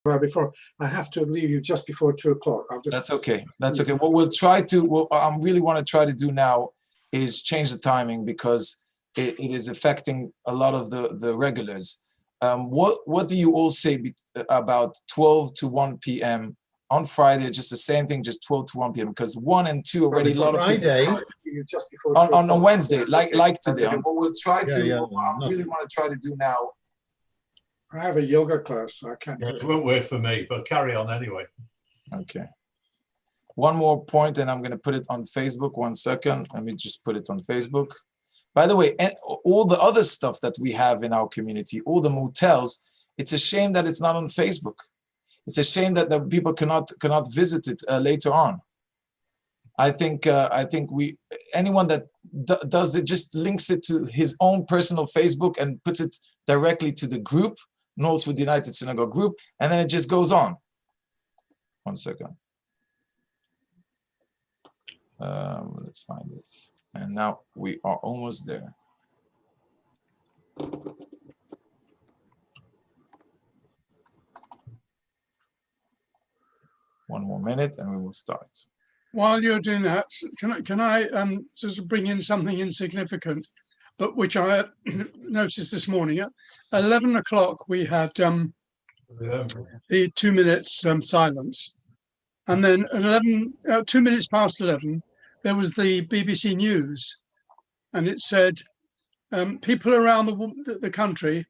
before I have to leave you just before 2 o'clock. That's okay. That's okay. What we'll try to, what I really want to try to do now is change the timing because it is affecting a lot of the regulars. What do you all say about 12 to 1 p.m. on Friday? Just the same thing, just 12 to 1 p.m. because 1 and 2 already a lot of people just before on Wednesday, like today. What we'll try to, what I really want to try to do now. I have a yoga class, so I can't. It won't work for me, but carry on anyway. Okay. One more point, and I'm going to put it on Facebook. 1 second. Let me just put it on Facebook. By the way, all the other stuff that we have in our community, all the motels, it's a shame that it's not on Facebook. It's a shame that the people cannot visit it later on. I think anyone that does it just links it to his own personal Facebook and puts it directly to the group, Northwood United Synagogue group, and then it just goes on. 1 second. Let's find it. And now we are almost there. One more minute and we will start. While you're doing that, can I just bring in something insignificant, but which I noticed this morning? At 11 o'clock, we had the 2 minutes silence. And then at 2 minutes past 11, there was the BBC News. And it said, people around the country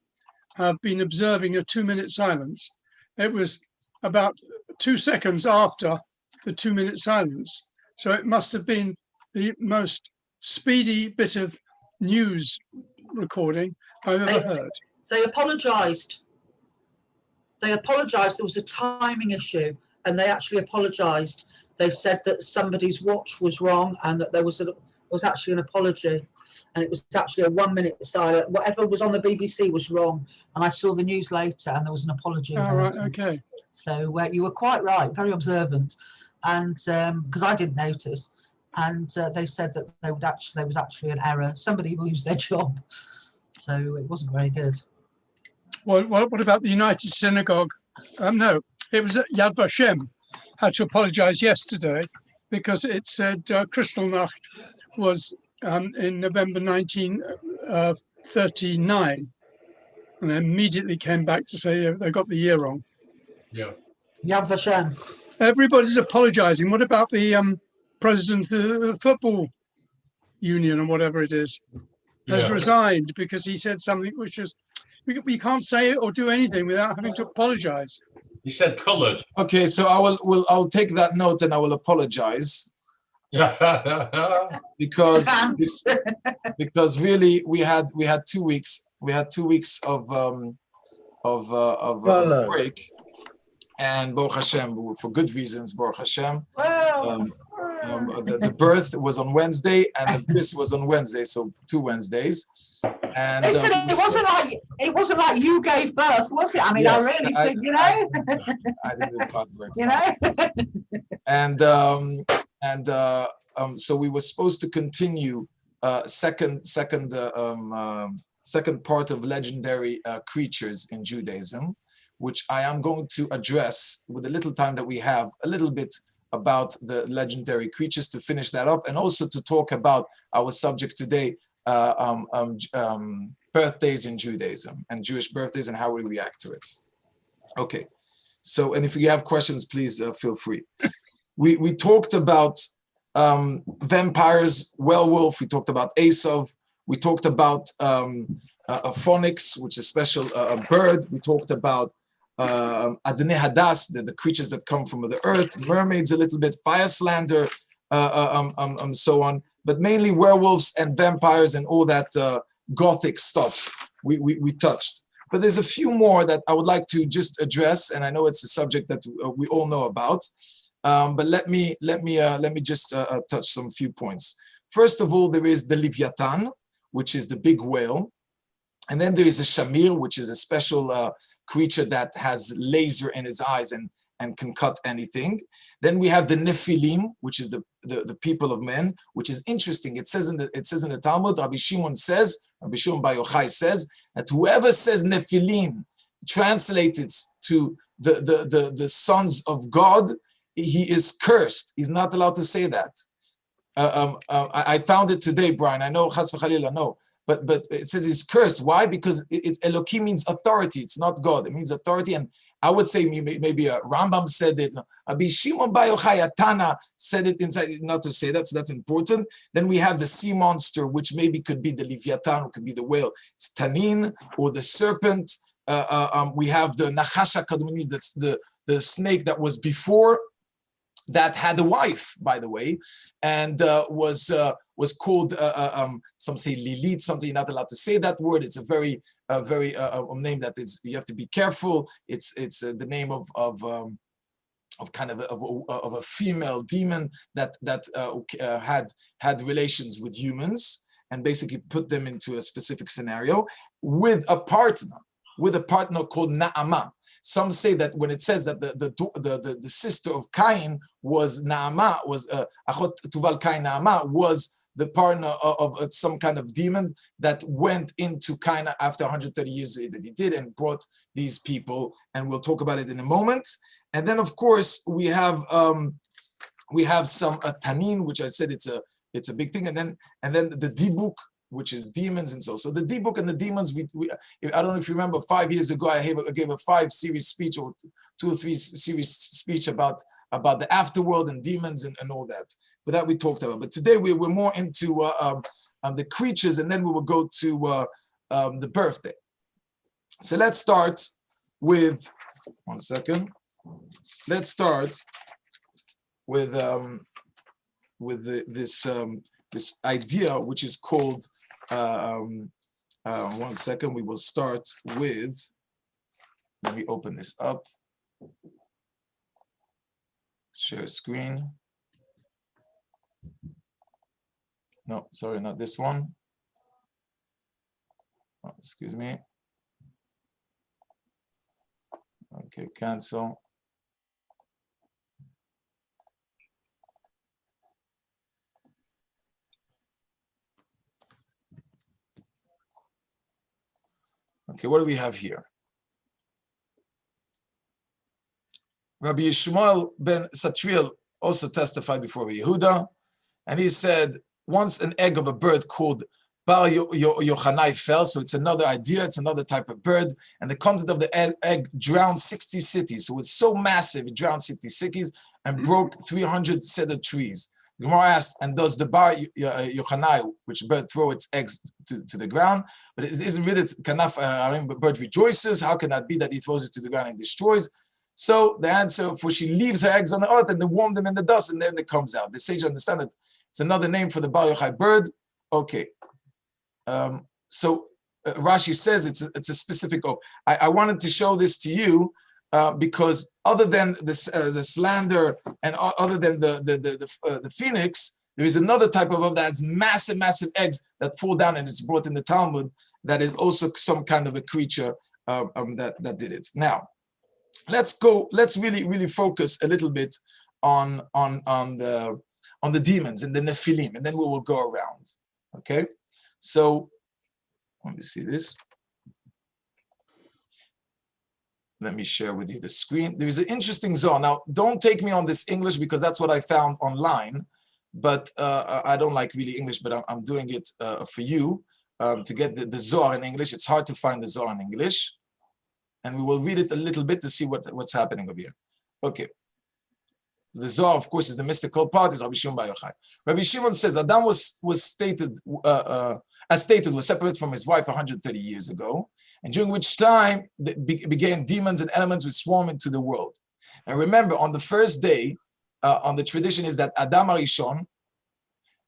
have been observing a 2 minute silence. It was about 2 seconds after the 2 minute silence. So it must have been the most speedy bit of news recording I've ever heard. They apologised. There was a timing issue and they actually apologised. They said that somebody's watch was wrong and that there was actually an apology. And it was actually a 1 minute silence. Whatever was on the BBC was wrong. And I saw the news later and there was an apology. Oh, right, okay. So you were quite right, very observant. And because I didn't notice. And they said that there was actually an error. Somebody lose their job. So it wasn't very good. Well, what about the United Synagogue? No, it was Yad Vashem had to apologise yesterday because it said Kristallnacht was in November 1939, and then immediately came back to say they got the year wrong. Yeah. Yad Vashem. Everybody's apologising. What about the president of the football union or whatever it is? Has resigned because he said something which was, we can't say or do anything without having to apologise. He said coloured. Okay, so I'll take that note and I will apologize. because really we had 2 weeks of break, and Baruch Hashem, for good reasons, Baruch Hashem. The birth was on Wednesday and the bris was on Wednesday, so 2 Wednesdays. And listen, it wasn't like you gave birth, was it? I mean, yes, I really think, you know. I didn't do part birth. You know. So we were supposed to continue second part of legendary creatures in Judaism, which I am going to address with the little time that we have a little bit about the legendary creatures to finish that up, and also to talk about our subject today, birthdays in Judaism and Jewish birthdays and how we react to it. Okay, so, and if you have questions, please feel free. We talked about vampires, werewolf, we talked about Esav, we talked about a phoenix, which is a special bird, we talked about Adonai Hadas, the creatures that come from the earth, mermaids a little bit, fire slander, so on, but mainly werewolves and vampires and all that gothic stuff we touched. But there's a few more that I would like to just address, and I know it's a subject that we all know about. But let me just touch some few points. First of all, there is the Leviathan, which is the big whale. And then there is the Shamir, which is a special creature that has laser in his eyes and can cut anything. Then we have the Nephilim, which is the people of men, which is interesting. It says in the Talmud, Rabbi Shimon Bar Yochai says that whoever says Nephilim translated to the sons of God, he is cursed. He's not allowed to say that. I found it today, Brian. I know Chas v'Chalila, no. But it says he's cursed. Why? Because it's Elohim means authority. It's not God. It means authority. And I would say maybe Rambam said it. Rabbi Shimon Bar Yochai Tana said it inside, not to say that, so that's important. Then we have the sea monster, which maybe could be the Leviathan, or could be the whale. It's Tanin, or the serpent. We have the Nachasha Kadmoni, that's the snake that was before, that had a wife, by the way, and was called, some say Lilith, something you're not allowed to say that word. It's a very name that is, you have to be careful. It's the name of kind of a female demon that had relations with humans and basically put them into a specific scenario with a partner called Na'ama. Some say that when it says that the sister of Cain was Na'ama, was Achot Tuval Cain Na'ama, was the partner of some kind of demon that went into Cain after 130 years that he did and brought these people, and we'll talk about it in a moment. And then of course we have some Tanin, which I said it's a big thing, and then the Dibuk, which is demons, and so the Dibuk and the demons. I don't know if you remember 5 years ago, I gave a 5-series speech, or 2 or 3 series speech about the afterworld and demons and all that. But that we talked about. But today we're more into the creatures, and then we will go to the birthday. So let's start with 1 second. Let's start with this idea, which is called, 1 second, we will start with, let me open this up, share screen. No, sorry, not this one. Oh, excuse me. Okay, cancel. Okay, what do we have here? Rabbi Yishmael ben Satriel also testified before Yehuda, and he said, once an egg of a bird called Bar Yochanai fell, so it's another idea, it's another type of bird, and the content of the egg drowned 60 cities. So it's so massive, it drowned 60 cities and broke 300 cedar trees. The Gemara asked, and does the Bar Yochanai, which bird, throw its eggs to the ground? But it isn't really kanaf. Bird rejoices. How can that be that he throws it to the ground and destroys? So the answer, for she leaves her eggs on the earth and they warm them in the dust, and then it comes out. The sage understand that it's another name for the Bar Yochai bird. Okay. So Rashi says it's a specific oath. I wanted to show this to you because other than the slander and other than the phoenix, there is another type of oath that has massive eggs that fall down, and it's brought in the Talmud, that is also some kind of a creature that did it. Now, let's really focus a little bit on the demons and the Nephilim, and then we will go around. Okay, so let me see this. Let me share with you the screen. There is an interesting zone. Now, don't take me on this English because that's what I found online, but I don't like really English, but I'm doing it for you to get the Zohar in English. It's hard to find the Zohar in English, and we will read it a little bit to see what's happening over here. Okay. The Zohar, of course, is the mystical part, is Rabbi Shimon Bar Yochai. Rabbi Shimon says Adam was stated, was separated from his wife 130 years ago, and during which time began demons and elements which swarm into the world. And remember, on the first day, on the tradition is that Adam Arishon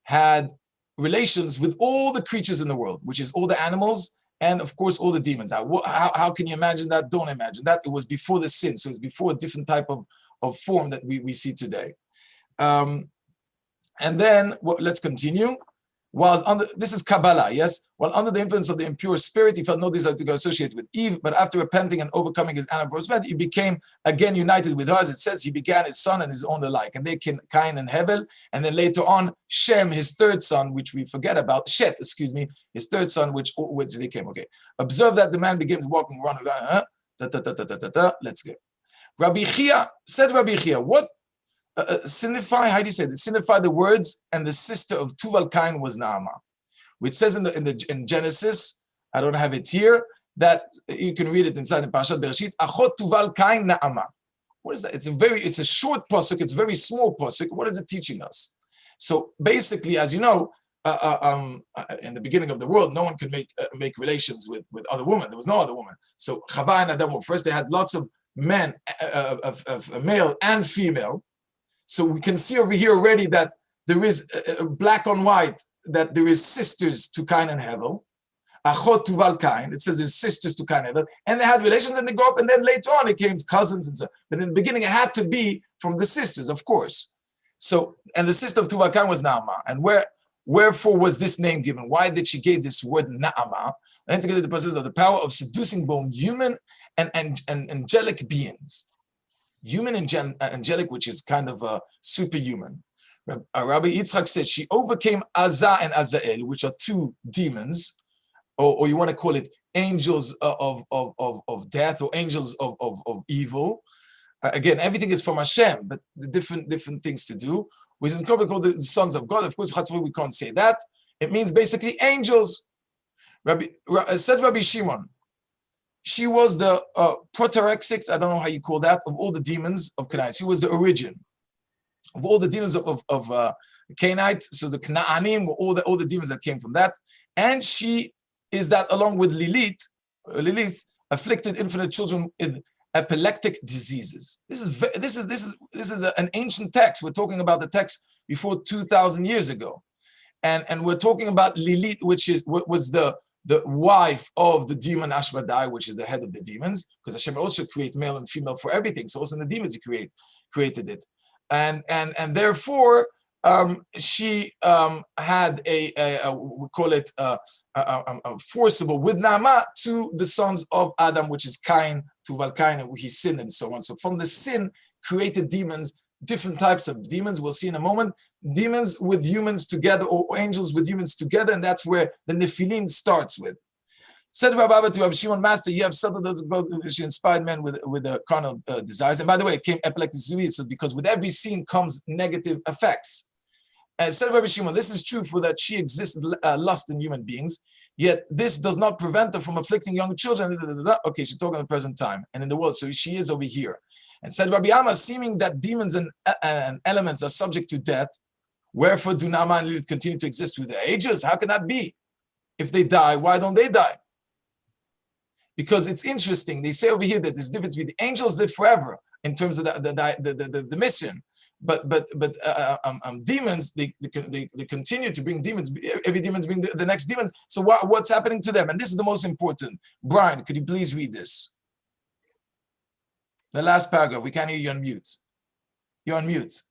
had relations with all the creatures in the world, which is all the animals and, of course, all the demons. Now, how can you imagine that? Don't imagine that. It was before the sin, so it's before a different type of form that we see today. And then let's continue. This is Kabbalah, yes? While under the influence of the impure spirit, he felt no desire to go associate with Eve, but after repenting and overcoming his animal prosperity, he became again united with her. As it says, he began his son and his own alike, and they came Cain and Hevel, and then later on Shem, his third son, which we forget about, Shet, his third son, which they came. Okay, observe that the man begins walking around. Let's go. Rabbi Chia said, Rabbi Chia, what signify? How do you say this? Signify the words, and the sister of Tuval Kain was Naamah, which says in Genesis. I don't have it here. That you can read it inside the Parashat Bereshit. Achot Tuval Kain Naamah. What is that? It's a short pasuk. It's a very small pasuk. What is it teaching us? So basically, as you know, in the beginning of the world, no one could make relations with other women. There was no other woman. So Chava and Adam, first they had lots of men, of male and female. So we can see over here already that there is black on white, that there is sisters to Cain and Hevel. Achot Tuval Kain. It says there's sisters to Cain and Hevel, and they had relations and they grew up, and then later on it came cousins and so. But in the beginning, it had to be from the sisters, of course. So, and the sister of Tuval Kain was Naamah. And wherefore was this name given? Why did she give this word Naamah? And to get the process of the power of seducing both human and angelic beings. Human and angelic, which is kind of superhuman. Rabbi Yitzchak said she overcame Azah and Azael, which are two demons, or you want to call it angels of death or angels of evil. Again, everything is from Hashem, but the different things to do. Which is probably called the sons of God. Of course, we can't say that. It means basically angels. Said Rabbi Shimon, she was the protorexic, I don't know how you call that, of all the demons of Canaanite. She was the origin of all the demons of Canaanite. So the Canaanim were all the demons that came from that. And she is that along with Lilith afflicted infinite children with epileptic diseases. This is an ancient text. We're talking about the text before 2,000 years ago, and we're talking about Lilith, which was the wife of the demon Ashvadai, which is the head of the demons, because Hashem also creates male and female for everything. So also in the demons He created it, and therefore she had we call it a forcible with Naamah to the sons of Adam, which is Cain, Tuval Kain, and he sinned and so on. So from the sin created demons, different types of demons. We'll see in a moment. Demons with humans together, or angels with humans together, and that's where the Nephilim starts with. Said Rabbi Abba to Rabbi Shimon, Master, you have settled us about she inspired men with carnal desires. And by the way, it came epileptic disease, because with every sin comes negative effects. And said Rabbi Shimon, this is true for that she existed lust in human beings, yet this does not prevent her from afflicting young children. Okay, she's talking in the present time and in the world, so she is over here. And said Rabbi Amma, seeming that demons and elements are subject to death, wherefore do Naamah and Lilith continue to exist through the ages? How can that be? If they die, why don't they die? Because it's interesting. They say over here that there's a difference between the angels live forever in terms of the mission, but demons they continue to bring demons. Every demon's bring the next demon. So what's happening to them? And this is the most important. Brian, could you please read this? The last paragraph. We can't hear you on mute. You're on mute.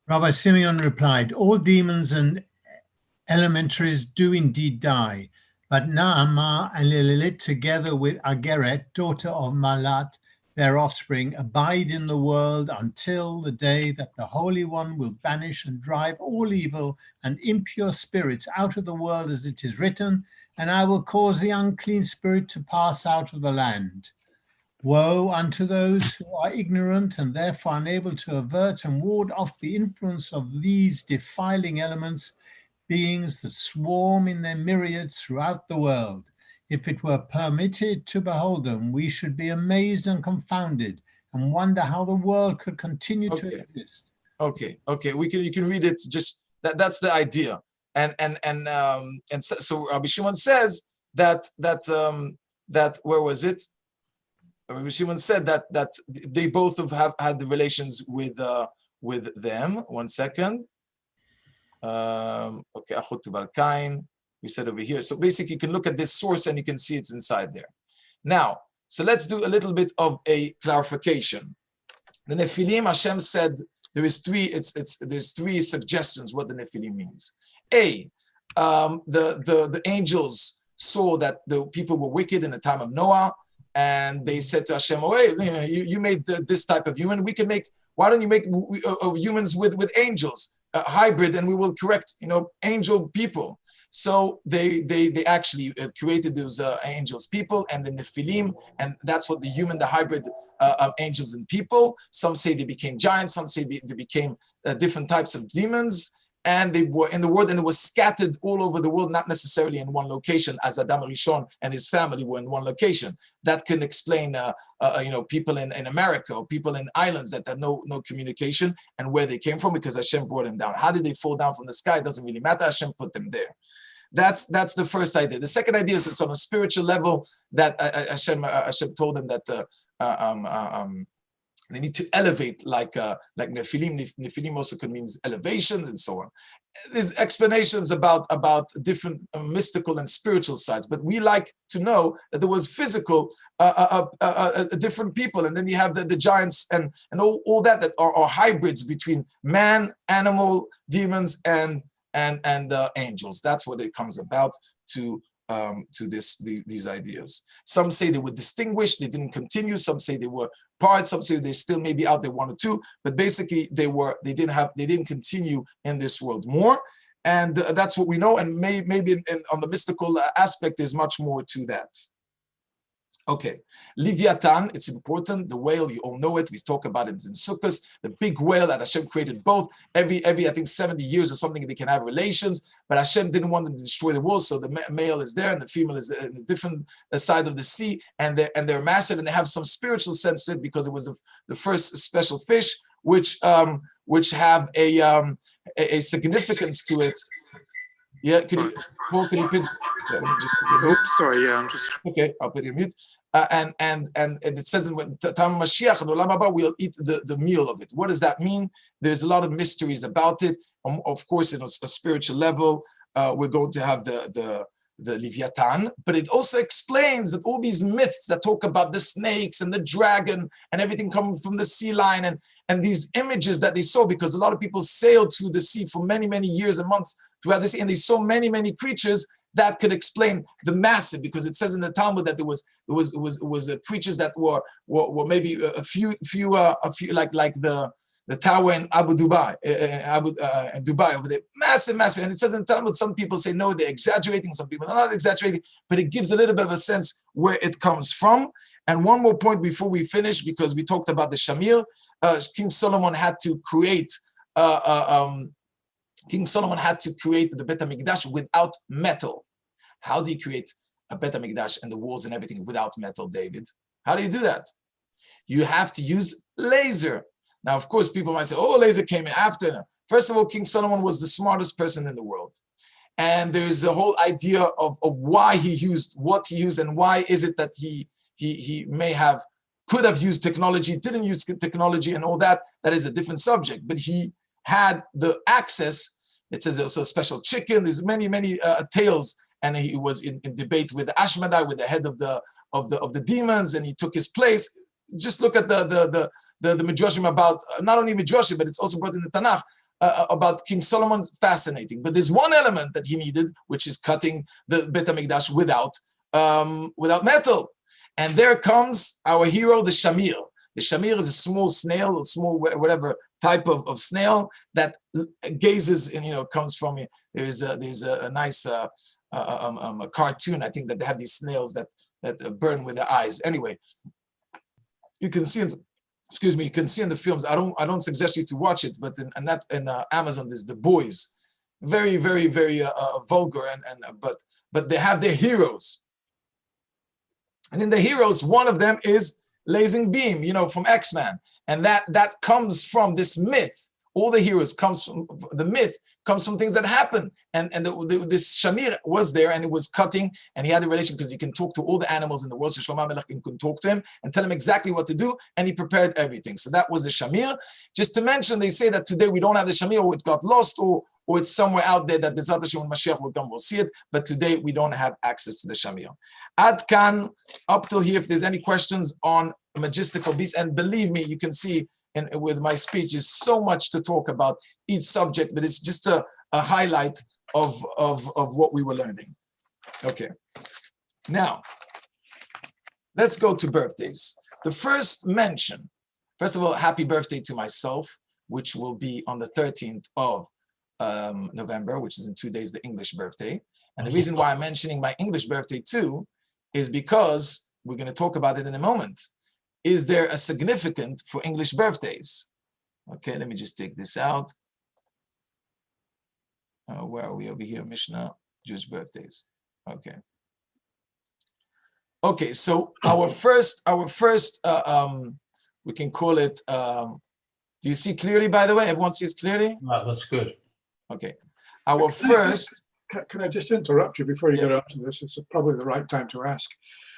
Rabbi Simeon replied, all demons and elementaries do indeed die, but Naamah and Lilith, together with Ageret, daughter of Malat, their offspring, abide in the world until the day that the Holy One will banish and drive all evil and impure spirits out of the world, as it is written, and I will cause the unclean spirit to pass out of the land. Woe unto those who are ignorant and therefore unable to avert and ward off the influence of these defiling elements, beings that swarm in their myriads throughout the world. If it were permitted to behold them, we should be amazed and confounded and wonder how the world could continue to exist. Okay. You can read it. Just that's the idea. And so Rabbi Shimon says that where was it? Rabbi Shimon said that they both have had the relations with them. 1 second. Okay, Achot Tuval Kain. We said over here. So basically, you can look at this source and you can see it's inside there. Now, so let's do a little bit of a clarification. The Nephilim, Hashem said there's three suggestions what the Nephilim means. A, the angels saw that the people were wicked in the time of Noah, and they said to Hashem, "Oh, hey, you made this type of human. We can make. Why don't you make humans with angels, a hybrid, and we will correct, angel people." So they actually created those angels, people, and the Nephilim, and that's what the hybrid of angels and people. Some say they became giants, some say they became different types of demons, and they were in the world, and it was scattered all over the world, not necessarily in one location, as Adam Rishon and his family were in one location. That can explain, people in America or people in islands that had no communication and where they came from, because Hashem brought them down. How did they fall down from the sky? It doesn't really matter. Hashem put them there. That's the first idea. The second idea is it's on a spiritual level that Hashem told them that they need to elevate like Nephilim. Nephilim also could mean elevations and so on. There's explanations about different mystical and spiritual sides, but we like to know that there was physical different people, and then you have the giants and all that are hybrids between man, animal, demons, and angels. That's what it comes about to these ideas. Some say they were distinguished, they didn't continue. Some say they were parts. Some say they still maybe out there, one or two. But basically, they didn't continue in this world more. And that's what we know. And maybe on the mystical aspect, there's much more to that. Okay, Leviathan, it's important. The whale, you all know it. We talk about it in Sukkot. The big whale that Hashem created both. Every I think 70 years or something, they can have relations. But Hashem didn't want them to destroy the world, so the male is there and the female is in a different side of the sea, and they're massive, and they have some spiritual sense to it, because it was the first special fish which have a significance to it. Yeah, Paul, can you put? Yeah, let me just. Oops, sorry. Yeah, I'm just. Okay, I'll put you mute. And it says in time of Mashiach and Olam Haba, we'll eat the meal of it. What does that mean? There's a lot of mysteries about it. Of course, in a spiritual level, we're going to have the Leviathan, but it also explains that all these myths that talk about the snakes and the dragon and everything coming from the sea lion and these images that they saw, because a lot of people sailed through the sea for many, many years and months throughout the sea, and they saw many, many creatures. That could explain the massive, because it says in the Talmud that there was creatures that were maybe a few like the tower in Abu Dubai, in Dubai over there, massive. And it says in the Talmud, some people say no, they're exaggerating. Some people are not exaggerating, but it gives a little bit of a sense where it comes from. And one more point before we finish, because we talked about the Shamir. King Solomon had to create. King Solomon had to create the Bet HaMikdash without metal. How do you create a Bet HaMikdash and the walls and everything without metal, David? How do you do that? You have to use laser. Now, of course, people might say, oh, laser came in after. First of all, King Solomon was the smartest person in the world. And there's a whole idea of why he used what he used, and why is it that he could have used technology, didn't use technology, and all that. That is a different subject. But he had the access. It says also special chicken. There's many tales, and he was in debate with Ashmedai, with the head of the demons, and he took his place. Just look at the midrashim about, not only midrashim, but it's also brought in the Tanakh about King Solomon. Fascinating. But there's one element that he needed, which is cutting the Bet HaMikdash without metal. And there comes our hero, the Shamir. The Shamir is a small snail, a small whatever type of snail that gazes and comes from. There's a nice a cartoon, I think, that they have these snails that burn with their eyes. Anyway, you can see. You can see in the films. I don't suggest you to watch it, but in Amazon there's The Boys, very vulgar but they have their heroes, and in the heroes, one of them is Blazing Beam, from X-Men, and that comes from this myth. All the heroes comes from the myth, comes from things that happen, and this Shamir was there, and it was cutting, and he had a relation, because he can talk to all the animals in the world. So Shlomo HaMelech can talk to him and tell him exactly what to do, and he prepared everything. So that was the Shamir. Just to mention, they say that today we don't have the Shamir, or it got lost, or it's somewhere out there that B'ezrat Hashem when Mashiach will come, we'll see it. But today we don't have access to the Shamir. Ad Kan, up till here, if there's any questions on Magistical Beast, and believe me, you can see with my speech is so much to talk about each subject, but it's just a highlight of what we were learning. Okay, now let's go to birthdays. The first mention, first of all, happy birthday to myself, which will be on the 13th of November, which is in 2 days, the English birthday. And the reason why I'm mentioning my English birthday too is because we're going to talk about it in a moment. Is there a significant for English birthdays? Okay, let me just take this out. Where are we over here? Mishnah, Jewish birthdays. Okay. Okay, so our first, we can call it, do you see clearly, by the way? Everyone sees clearly? That's good. Okay. Our first... Can I just interrupt you before you Yeah. get up to this? It's probably the right time to ask.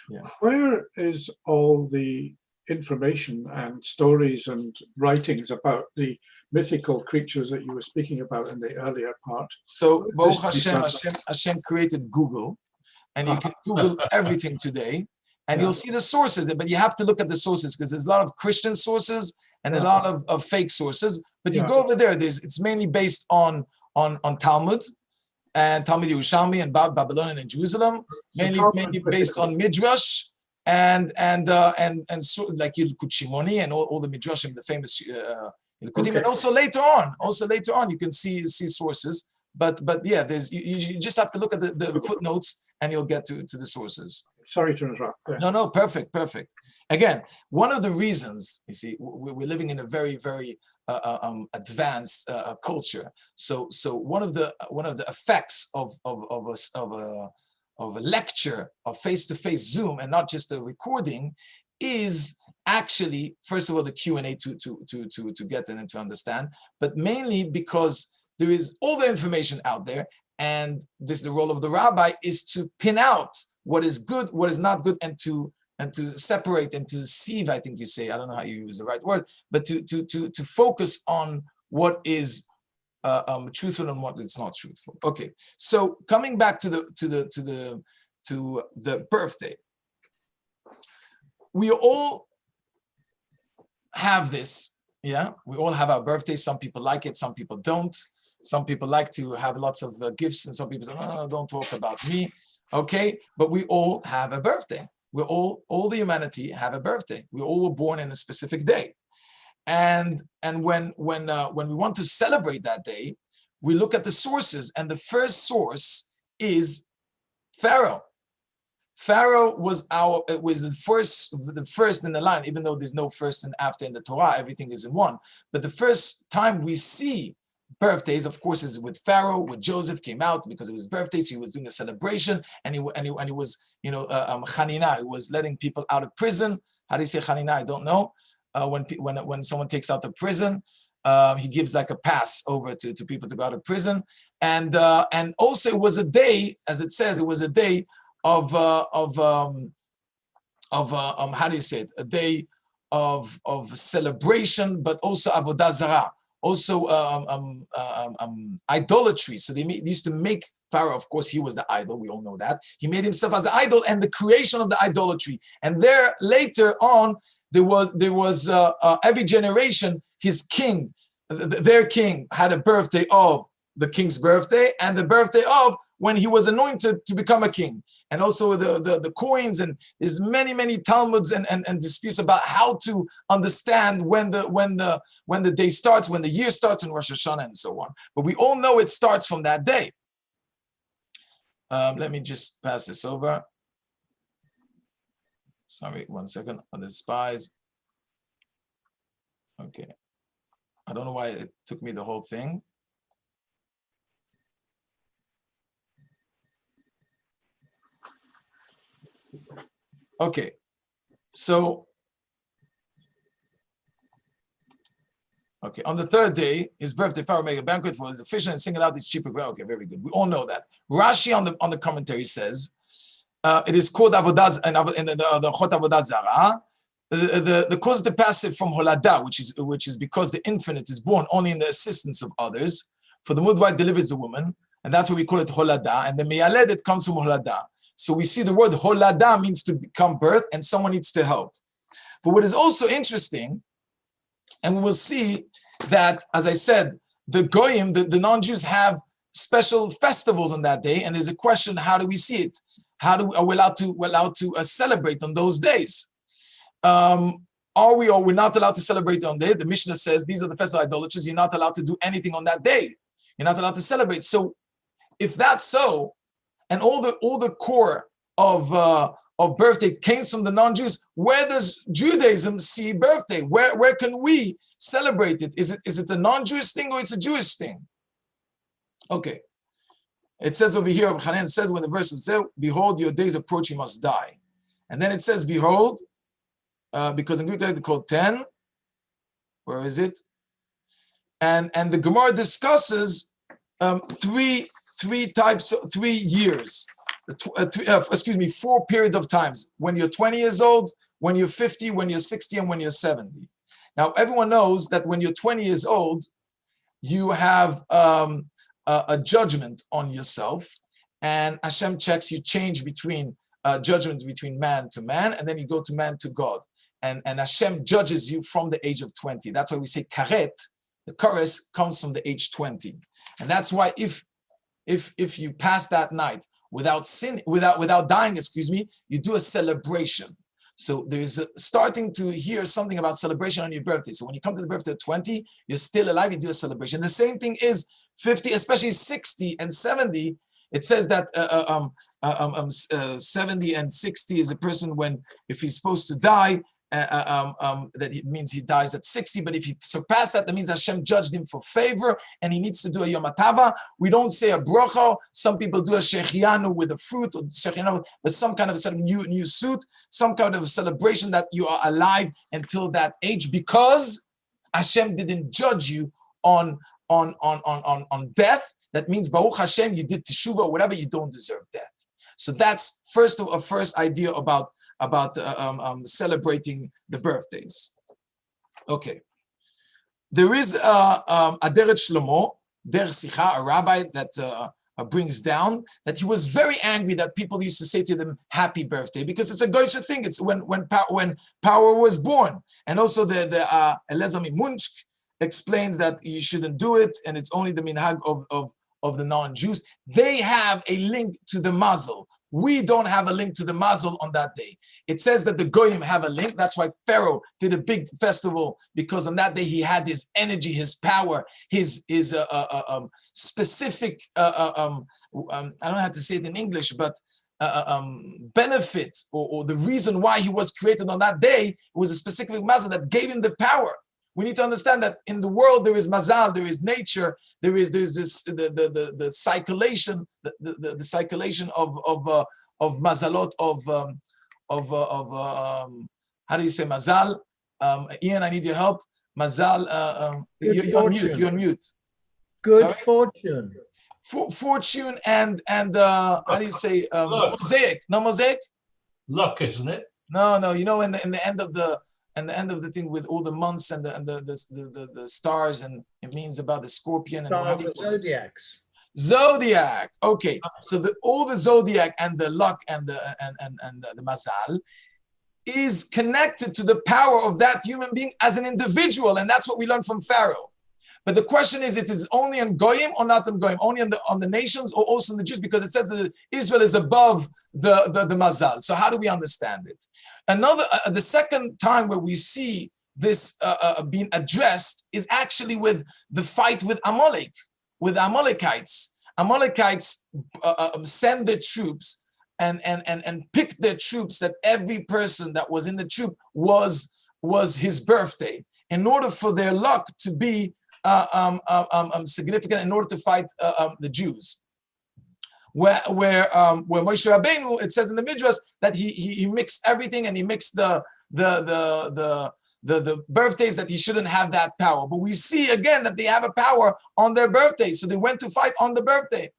Yeah. Where is all the information and stories and writings about the mythical creatures that you were speaking about in the earlier part? So, This Baruch is Hashem, Hashem created Google, and you can Google everything today, and Yeah. you'll see the sources, but you have to look at the sources because there's a lot of Christian sources and a lot of fake sources. But you Yeah. go over there, it's mainly based on Talmud and Talmud Yerushalmi and Babylonian and Jerusalem, mainly based on Midrash and so, like Yilkut Shimoni and all the Midrashim, the famous Yilkutim, and also later on you can see sources. But yeah, you just have to look at the footnotes and you'll get to the sources. Sorry to interrupt. Yeah. No, perfect. Again, one of the reasons, you see, we're living in a very, very advanced culture. So one of the effects of a lecture, of face-to-face Zoom, and not just a recording, is actually, first of all, the Q&A to get in and to understand, but mainly because there is all the information out there, and this the role of the rabbi is to pin out what is good, what is not good, and to separate and to sieve, I think you say, I don't know how you use the right word, but to focus on what is truthful and what is not truthful. Okay, so coming back to the birthday, we all have this, yeah. We all have our birthdays. Some people like it, some people don't. Some people like to have lots of gifts, and some people say, "No, don't talk about me." Okay, but we all have a birthday. We're all the humanity have a birthday. We all were born in a specific day, and when we want to celebrate that day, we look at the sources, and the first source is Pharaoh. Pharaoh was the first in the line, even though there's no first and after in the Torah, everything is in one. But the first time we see birthdays, of course, is with Pharaoh, with Joseph came out because it was his birthday, so he was doing a celebration, and he was, Chanina, he was letting people out of prison. How do you say Chanina? I don't know. When someone takes out of prison, he gives like a pass over to people to go out of prison, and also it was a day, as it says, it was a day of how do you say it? A day of celebration, but also avodah zarah. Also idolatry. So they used to make Pharaoh, of course, he was the idol. We all know that. He made himself as an idol and the creation of the idolatry. And there, later on, there was every generation, his king, their king had a birthday of the king's birthday and the birthday of when he was anointed to become a king. And also the coins, and there's many Talmuds and disputes about how to understand when the day starts, when the year starts in Rosh Hashanah and so on. But we all know it starts from that day. Let me just pass this over. Sorry, 1 second on the spies. Okay. I don't know why it took me the whole thing. Okay, so on the third day, his birthday, Pharaoh made a banquet for his officials and singled out his cheaper grain. Okay, very good. We all know that. Rashi on the commentary says it is called avodah and the chot avodah zarah. The cause of the passive from holada, which is because the infinite is born only in the assistance of others. For the mudwife delivers the woman, and that's why we call it holada. And the meyaledet comes from holada. So we see the word holada means to become birth, and someone needs to help. But what is also interesting, and we will see that, as I said, the goyim, the non-Jews, have special festivals on that day, and there's a question: how do we see it? Are we allowed to celebrate on those days? Are we or we're not allowed to celebrate on the day? The Mishnah says these are the festival idolaters. You're not allowed to do anything on that day. You're not allowed to celebrate. So, if that's so, and all the core of birthday came from the non-Jews. Where does Judaism see birthday? Where can we celebrate it? Is it a non-Jewish thing or it's a Jewish thing? Okay. It says over here, Hanan says when the verse says, behold, your days approach, you must die. And then it says, behold, because in Greek they call 10. Where is it? And the Gemara discusses three years. 4 periods of times. When you're 20 years old, when you're 50, when you're 60, and when you're 70. Now, everyone knows that when you're 20 years old, you have a judgment on yourself, and Hashem checks, you change between judgments between man to man, and then you go to man to God. And Hashem judges you from the age of 20. That's why we say karet, the chorus comes from the age 20. And that's why if you pass that night without sin, without dying, you do a celebration. So there's starting to hear something about celebration on your birthday. So when you come to the birthday of 20, you're still alive, you do a celebration. The same thing is 50, especially 60 and 70. It says that 70 and 60 is a person if he's supposed to die, that it means he dies at 60, but if he surpassed that means Hashem judged him for favor and he needs to do a Yom HaTava. We don't say a bracha. Some people do a shechianu with a fruit, or shechianu with some kind of a new suit, some kind of a celebration that you are alive until that age, because Hashem didn't judge you on death. That means Baruch Hashem, you did teshuvah or whatever, you don't deserve death. So that's first idea about celebrating the birthdays. Okay. There is Aderet Shlomo, Der Sicha, a rabbi that brings down that he was very angry that people used to say to them, happy birthday, because it's a goyish thing. It's when power was born. And also the Elazar Munch explains that you shouldn't do it, and it's only the minhag of the non-Jews. They have a link to the mazel. We don't have a link to the mazel on that day. It says that the goyim have a link. That's why Pharaoh did a big festival, because on that day he had his energy, his power, his specific, I don't know how to say it in English, but benefit or the reason why he was created on that day was a specific mazel that gave him the power. We need to understand that in the world there is mazal, there is nature, there's this the circulation, the circulation of mazalot of how do you say mazal? Ian, I need your help. Mazal. You're on mute. Good Sorry? fortune. Fortune and how do you say mosaic? No mosaic. Luck, isn't it? No. You know, in the end of the. And the end of the thing with all the months and the stars, and it means about the scorpion and the zodiacs. Zodiac. Okay, so all the zodiac and the luck and the mazal is connected to the power of that human being as an individual, and that's what we learn from Pharaoh. But the question is, it is only on goyim or not on goyim? Only on the nations or also on the Jews? Because it says that Israel is above the mazal. So how do we understand it? The second time where we see this being addressed is actually with the fight with Amalek, with Amalekites. Amalekites send their troops and pick their troops, that every person that was in the troop was his birthday, in order for their luck to be significant, in order to fight the Jews. Where Moshe Rabbeinu, it says in the Midrash that he mixed everything, and he mixed the birthdays that he shouldn't have that power. But we see again that they have a power on their birthday, so they went to fight on the birthday.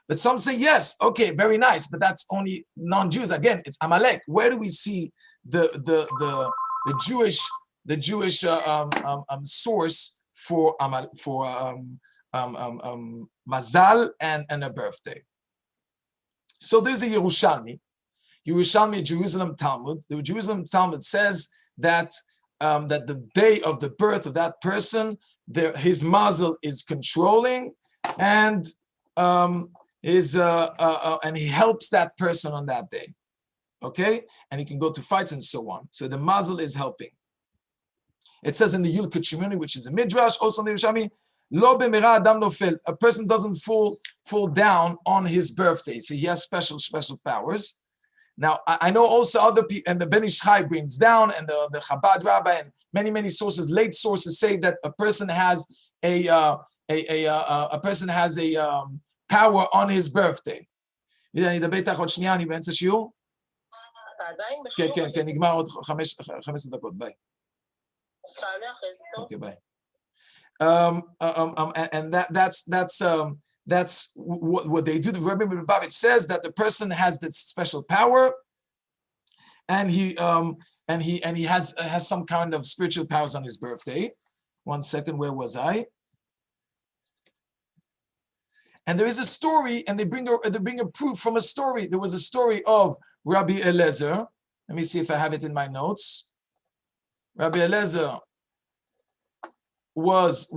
But some say yes, okay, very nice, but that's only non-Jews. Again, it's Amalek. Where do we see the Jewish source for mazal and a birthday? So there's a Yerushalmi, Jerusalem Talmud. The Jerusalem Talmud says that the day of the birth of that person, his mazel is controlling, and and he helps that person on that day. Okay, and he can go to fights and so on. So the mazel is helping. It says in the Yulkut Shimoni, which is a midrash, also in the Yerushalmi, Lo b'mera adam nofel. A person doesn't fall down on his birthday, so he has special powers. Now, I know also other people, and the Ben Ish Chai brings down, and the Chabad Rabbi, and many sources, late sources say that a person has a power on his birthday. אני אדבר איתך עוד שנייה, אני באמצע שיעור. כן, נגמר עוד 15 דקות, ביי. Okay, bye. And that's what they do. The Rabbi Zerbib says that the person has this special power, and he has some kind of spiritual powers on his birthday. 1 second, where was I? And there is a story, and they bring a proof from a story. There was a story of Rabbi Eliezer. Let me see if I have it in my notes. Rabbi Eliezer was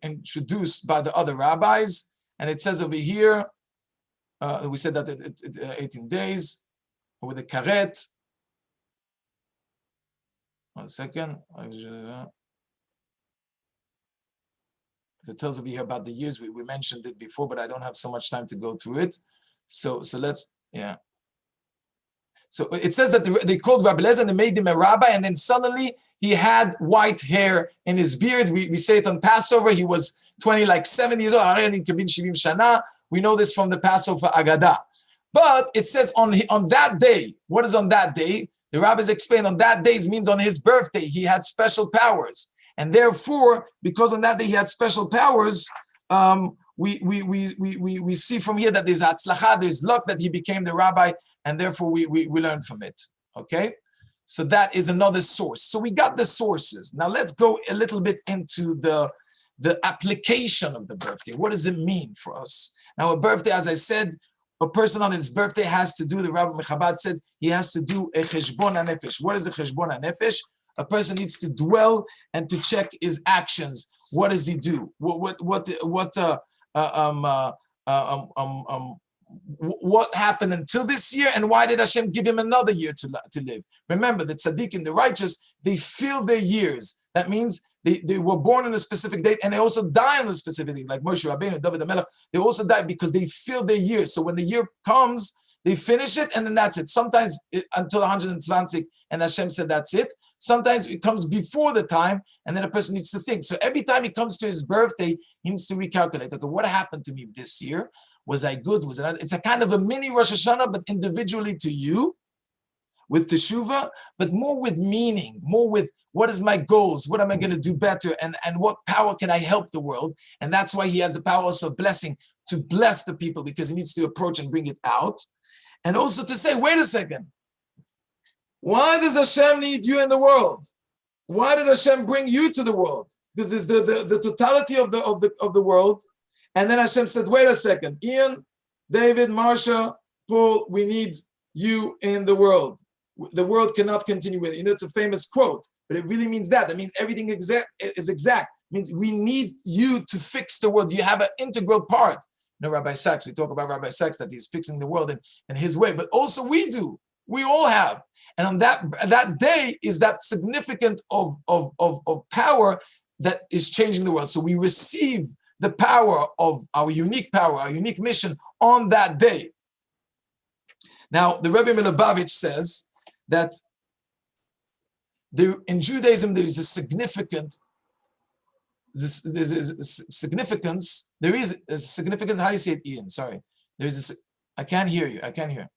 introduced by the other rabbis, and it says over here, we said that it's 18 days with a karet. 1 second. It tells over here about the years. We mentioned it before, but I don't have so much time to go through it. So let's, yeah. So it says that they called Rabbi Eliezer and they made him a rabbi, and then suddenly he had white hair in his beard. We say it on Passover. He was 7 years old. We know this from the Passover Agadah. But it says on that day, what is on that day? The rabbis explain on that day means on his birthday, he had special powers. And therefore, because on that day he had special powers, we see from here that there's atzlacha, there's luck that he became the rabbi, and therefore we learn from it. Okay? So that is another source. So we got the sources. Now let's go a little bit into the application of the birthday. What does it mean for us? Now a birthday, as I said, a person on his birthday has to do, the Rabbi Chabad said, he has to do a cheshbon hanefesh. What is a cheshbon hanefesh? A person needs to dwell and to check his actions. What does he do? What happened until this year, and why did Hashem give him another year to live? Remember, the tzaddikim, the righteous, they fill their years. That means they were born on a specific date, and they also die on a specific date, like Moshe Rabbeinu, David HaMelech. They also die because they fill their years. So when the year comes, they finish it, and then that's it. Sometimes until 120, and Hashem said that's it. Sometimes it comes before the time, and then a person needs to think. So every time he comes to his birthday, he needs to recalculate. Okay, what happened to me this year? Was I good? Was it? It's a kind of a mini Rosh Hashanah, but individually to you, with teshuvah, but more with meaning, more with what is my goals? What am I going to do better? And what power can I help the world? And that's why he has the power of blessing, to bless the people, because he needs to approach and bring it out. And also to say, wait a second. Why does Hashem need you in the world? Why did Hashem bring you to the world? This is the totality of the world. And then Hashem said, wait a second, Ian, David, Marsha, Paul, we need you in the world. The world cannot continue with it. You know, it's a famous quote, but it really means that. That means everything is exact. It means we need you to fix the world. You have an integral part. You know, Rabbi Sachs, we talk about Rabbi Sachs, that he's fixing the world in his way, but also we do. We all have. And on that day is that significant of power that is changing the world. So we receive the power of our unique power, our unique mission on that day. Now, the Rebbe Milubavitch says that in Judaism there is a significance. There is a significance. How do you say it, Ian? Sorry. I can't hear you. I can't hear.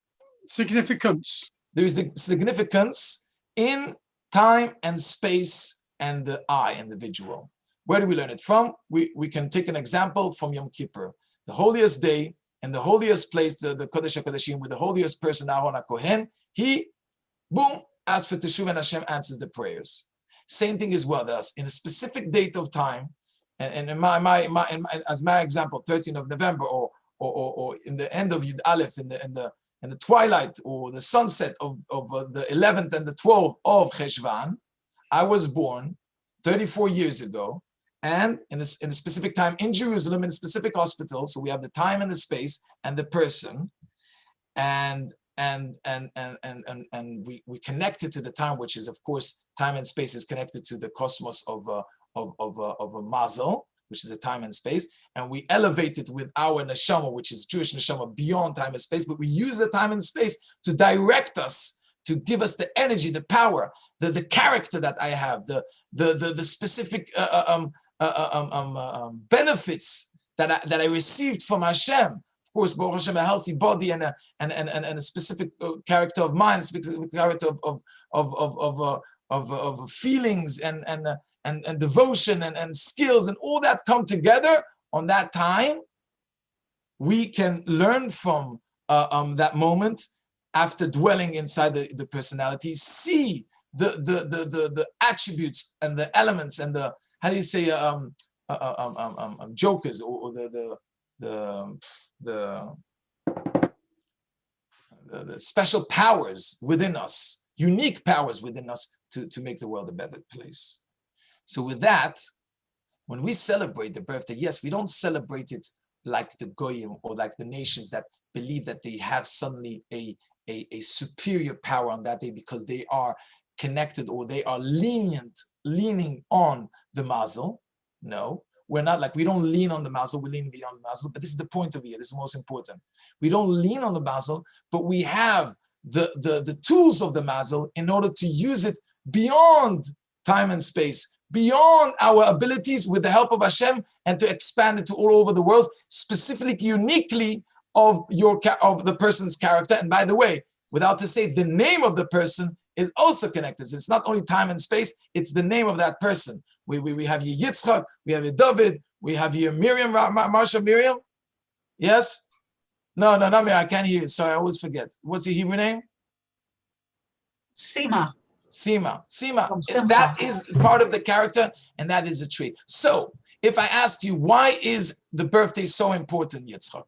Significance. There is a significance in time and space and the I, individual. Where do we learn it from? We can take an example from Yom Kippur, the holiest day and the holiest place, the Kodesh HaKodeshim, with the holiest person, Aaron HaKohen. He, boom, asks for Teshuvah, and Hashem answers the prayers. Same thing as well. Thus, in a specific date of time, and in as my example, 13th of November, or in the end of Yud Aleph, in the twilight or the sunset of the 11th and the 12th of Cheshvan, I was born 34 years ago, and in a specific time in Jerusalem, in a specific hospital. So we have the time and the space and the person, and we connect it to the time, which is, of course, time and space is connected to the cosmos of a mazel, which is a time and space, and we elevate it with our neshama, which is Jewish neshama, beyond time and space. But we use the time and space to direct us, to give us the energy, the power, the character that I have, the specific benefits that I received from Hashem. Of course, Baruch Hashem, a healthy body and a specific character of mind, specific character of feelings and devotion and skills, and all that come together on that time. We can learn from that moment after dwelling inside the personality, see the attributes and the elements and the, how do you say, jokers, or the special powers within us, unique powers within us to make the world a better place. So with that, when we celebrate the birthday, yes, we don't celebrate it like the Goyim or like the nations that believe that they have suddenly a superior power on that day because they are connected or they are leaning on the mazel. No, we're not like, we don't lean on the mazel, we lean beyond the mazel, but this is the point of it, this is most important. We don't lean on the mazel, but we have the tools of the mazel in order to use it beyond time and space, beyond our abilities, with the help of Hashem, and to expand it to all over the world, specifically, uniquely of the person's character. And by the way, without to say, the name of the person is also connected. So it's not only time and space, it's the name of that person. We have your Yitzchak, we have your David, we have your Miriam, Marsha Miriam. Yes? No, not Miriam, I can't hear you. Sorry, I always forget. What's your Hebrew name? Sima. Sima. That is part of the character, and that is a trait. So, if I asked you, why is the birthday so important, Yitzchak?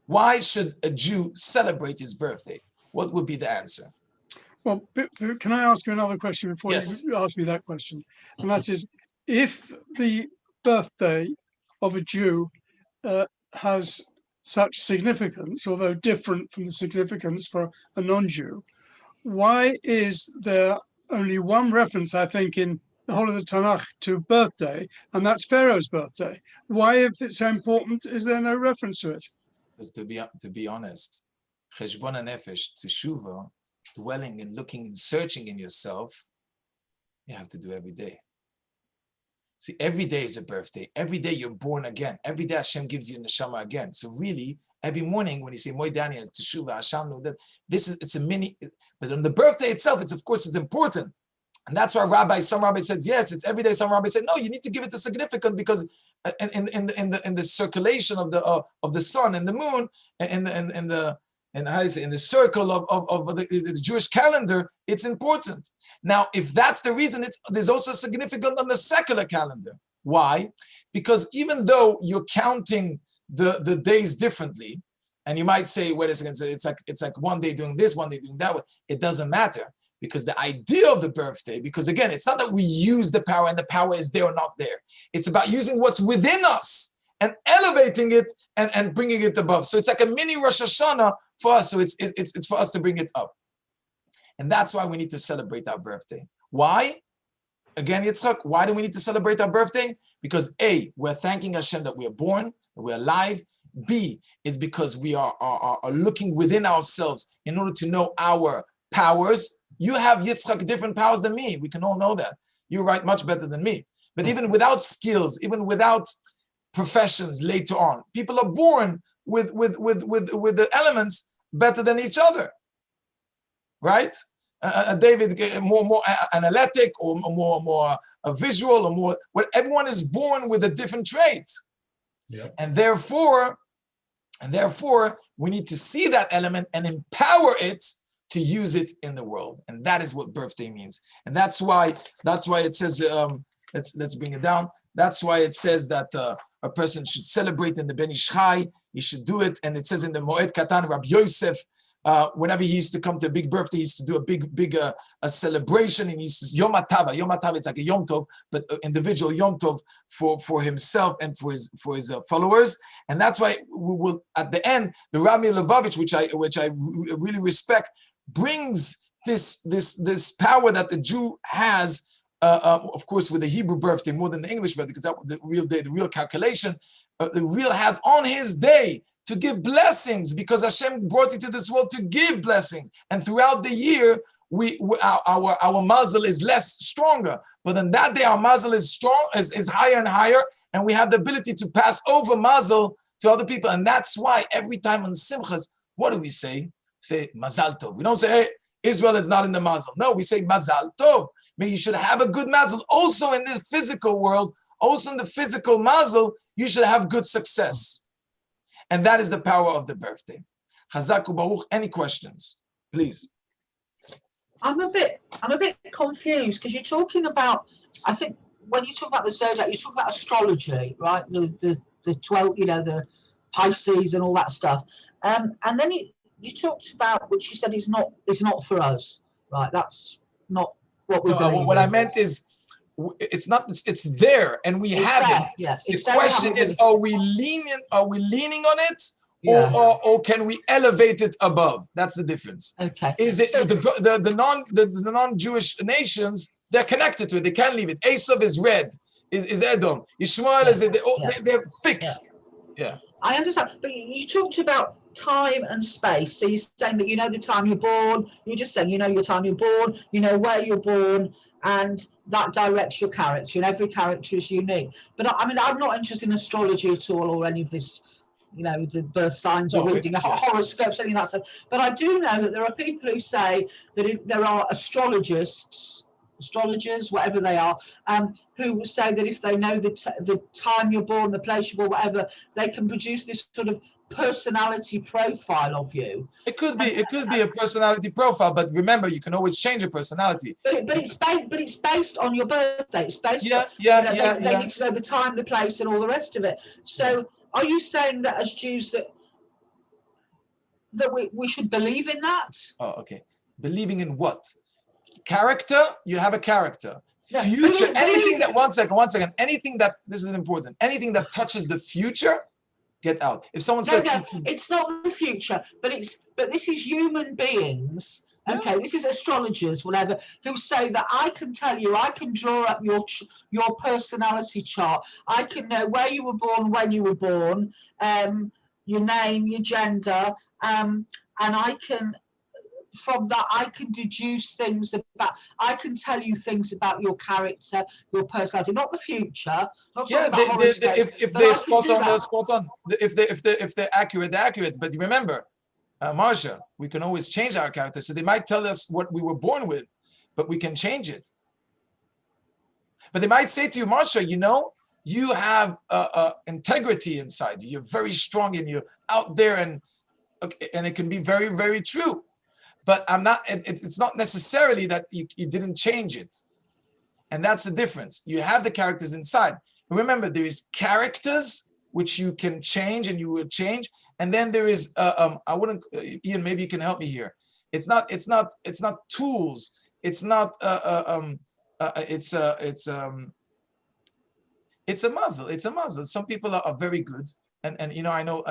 Why should a Jew celebrate his birthday? What would be the answer? Well, can I ask you another question before Yes. you ask me that question? And that is, if the birthday of a Jew has such significance, although different from the significance for a non-Jew, why is there only one reference, I think, in the whole of the Tanakh to birthday, and that's Pharaoh's birthday? Why, if it's so important, is there no reference to it? Because to be honest, cheshbon hanefesh, teshuva, dwelling and looking and searching in yourself, you have to do every day. See, every day is a birthday. Every day you're born again. Every day Hashem gives you neshama again. So really, every morning when you say Moy Daniel, teshuva, Hashem, it's a mini. But on the birthday itself, it's important. And that's why some rabbis said, yes, it's every day. Some rabbis said, no, you need to give it the significance, because in the circulation of the sun and the moon, in the circle of the Jewish calendar, it's important. Now, if that's the reason, there's also significant on the secular calendar. Why? Because even though you're counting the days differently, and you might say, wait a second, so it's like one day doing this, one day doing that, it doesn't matter. Because the idea of the birthday, because again, it's not that we use the power and the power is there or not there. It's about using what's within us and elevating it and bringing it above. So it's like a mini Rosh Hashanah for us. So it's for us to bring it up. And that's why we need to celebrate our birthday. Why? Again, Yitzchak, why do we need to celebrate our birthday? Because A, we're thanking Hashem that we are born, that we're alive. B, is because we are looking within ourselves in order to know our powers. You have, Yitzchak, different powers than me. We can all know that. You write much better than me. But even without skills, even without professions later on, people are born with the elements better than each other, right? David, more analytic, or more visual, or more. Well, everyone is born with a different trait, yeah. And therefore, we need to see that element and empower it to use it in the world. And that is what birthday means. And that's why it says, let's bring it down. That's why it says that a person should celebrate in the Ben Ish Chai. He should do it. And it says in the Moed Katan, Rabbi Yosef, whenever he used to come to a big birthday, he used to do a big a celebration. And he used to Yom HaTava. Yom HaTava is like a Yom Tov, but individual Yom Tov for himself and for his followers. And that's why we will, at the end, the Rami Lubavitch, which I really respect, brings this power that the Jew has of course, with the Hebrew birthday more than the English birthday, because that was the real day, the real calculation. The real has on his day to give blessings, because Hashem brought you to this world to give blessings. And throughout the year, our mazel is less stronger. But on that day, our mazel is strong, is higher and higher, and we have the ability to pass over mazel to other people. And that's why every time on Simchas, what do we say? We say Mazal Tov. We don't say, hey, Israel is not in the mazel. No, we say Mazal Tov. May you should have a good mazel. Also in the physical world, also in the physical mazel, you should have good success. And that is the power of the birthday. Chazak Baruch, any questions? Please. I'm a bit confused, because you're talking about, I think when you talk about the zodiac, you talk about astrology, right? The 12, the Pisces and all that stuff. And then you talked about, which you said is not for us, right? That's not what we believe. What I meant is, it's there and we have it. Yeah. The question is, are we leaning on it? Yeah. Or can we elevate it above? That's the difference. Okay. Is it the non-Jewish nations? They're connected to it. They can't leave it. Esav is red. Is Edom. Ishmael is they're fixed. Yeah. I understand, but you talked about time and space. So you're saying that you know the time you're born. You're just saying you know your time you're born. You know where you're born, and that directs your character. And every character is unique. But I mean, I'm not interested in astrology at all, or any of this. The birth signs or reading horoscopes, anything like that. But I do know that there are people who say that if there are astrologers, whatever they are, who say that if they know the time you're born, the place you're born, whatever, they can produce this sort of personality profile of you. It could be a personality profile, but remember, you can always change a personality. But it's based on your birthday. It's based on they need to know the time, the place, and all the rest of it. So. Are you saying that as Jews that we should believe in that? Oh, okay. Believing in what? Character? You have a character. Yeah, future? Anything that, one second. Anything that, this is important, anything that touches the future, get out. If someone says... it's not the future, but this is human beings. Okay, this is astrologers, whatever, who say that I can tell you, I can draw up your personality chart. I can know where you were born, when you were born, your name, your gender, and I can, from that, I can deduce things about, I can tell you things about your character, your personality, not the future. Not if they're spot on, they're spot on. If they're accurate, they're accurate. But remember, Marsha, we can always change our character. So they might tell us what we were born with, but we can change it. But they might say to you, Marsha, you have integrity inside you. You're very strong and you're out there, and it can be very, very true. But it's not necessarily that you didn't change it. And that's the difference. You have the characters inside. Remember, there is characters which you can change and you will change. And then there is, Ian, maybe you can help me here. It's not tools. It's not, it's a muzzle. It's a muzzle. Some people are very good. And I know,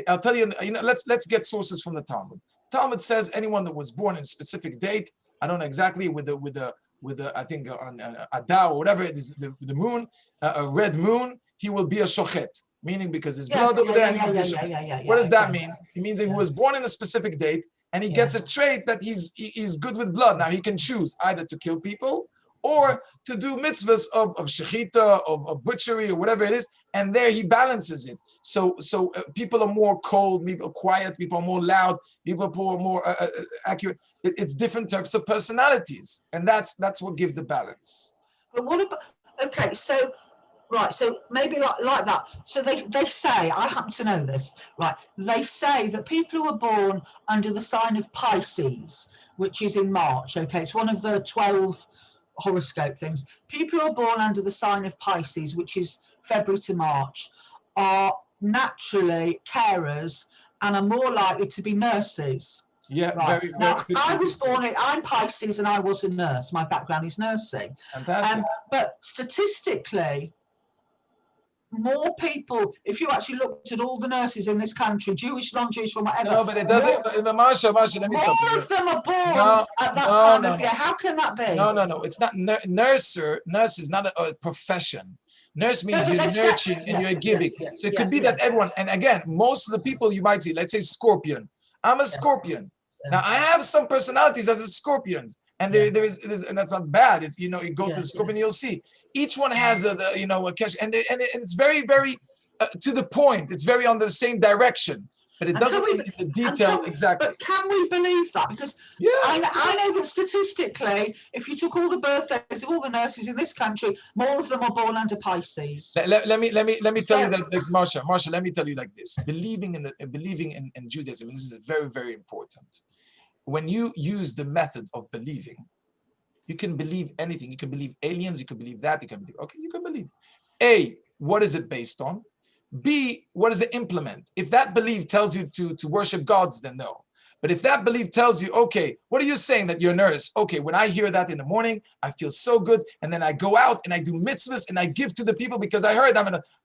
I'll tell you, let's get sources from the Talmud. Talmud says anyone that was born in a specific date, I don't know exactly, with the I think on Adar or whatever it is, the moon, a red moon, he will be a shochet. Meaning because his blood over there. What does that mean? It means that he was born in a specific date and he gets a trait that he's good with blood. Now he can choose either to kill people or to do mitzvahs of shechita, of butchery, or whatever it is. And there he balances it. So people are more cold, people are quiet, people are more loud, people are more accurate. It's different types of personalities. And that's what gives the balance. But what about, okay, so... Right, so maybe like that. So they say, I happen to know this, right? They say that people who are born under the sign of Pisces, which is in March, okay, it's one of the 12 horoscope things. People who are born under the sign of Pisces, which is February to March, are naturally carers and are more likely to be nurses. Yeah, right. very now, I'm Pisces and I was a nurse. My background is nursing. Fantastic. But statistically, more people, if you actually looked at all the nurses in this country, Jewish, non-Jewish, from whatever. No, but it doesn't. Marsha, let me stop More you. of them are born No, at that no, time no, of year. How can that be? No. It's not nurse is not a profession. Nurse means No, but you're they said- nurturing and yeah, you're giving. yeah, So it yeah, could be yeah. that everyone, and again, most of the people you might see, let's say Scorpion. I'm a Scorpion. Yeah. Now I have some personalities as a Scorpions, and there's, and that's not bad. It's, you know, you go Yeah, to Scorpion, you'll see. Each one has a catch, and it's very, very to the point. It's very on the same direction, but it And doesn't can mean in the detail exactly. But can we believe that? Because Yeah. I know that statistically, if you took all the birthdays of all the nurses in this country, more of them are born under Pisces. Let me tell you that, Marsha, let me tell you like this. Believing in Judaism, this is very, very important. When you use the method of believing, you can believe anything. You can believe aliens, you can believe that, you can believe, okay, you can believe. A, what is it based on? B, what does it implement? If that belief tells you to worship gods, then no. But if that belief tells you, okay, what are you saying that you're a nurse? Okay, when I hear that in the morning, I feel so good. And then I go out and I do mitzvahs and I give to the people because I heard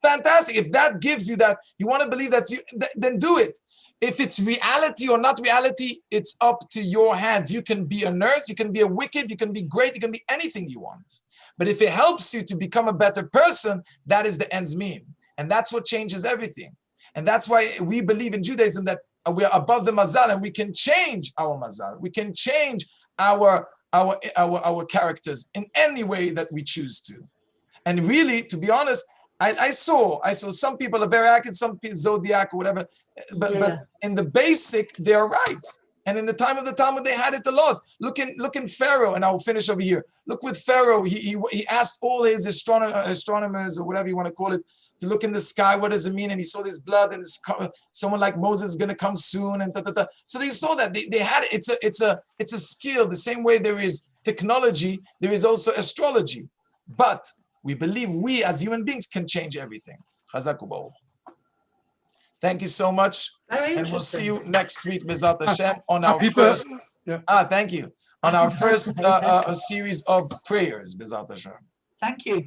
fantastic. If that gives you that, you want to believe that's you, then do it. If it's reality or not reality, it's up to your hands. You can be a nurse, you can be a wicked, you can be great, you can be anything you want. But if it helps you to become a better person, that is the ends mean. And that's what changes everything. And that's why we believe in Judaism that we are above the mazal and we can change our mazal. We can change our characters in any way that we choose to. And really, to be honest, I saw some people are very accurate, some people zodiac or whatever, but in the basic, they're right. And in the time of the Talmud, they had it a lot. Look in Pharaoh, and I'll finish over here. Look with Pharaoh, he asked all his astronomers or whatever you want to call it, to look in the sky, what does it mean? And he saw this blood, and someone like Moses is going to come soon, and So they saw that they had it. It's a skill. The same way there is technology, there is also astrology. But we believe we as human beings can change everything. Chazaku Baruch. Thank you so much, and we'll see you next week, Bezat Hashem, on our first. Thank you. On our first series of prayers, Bezat Hashem. Thank you.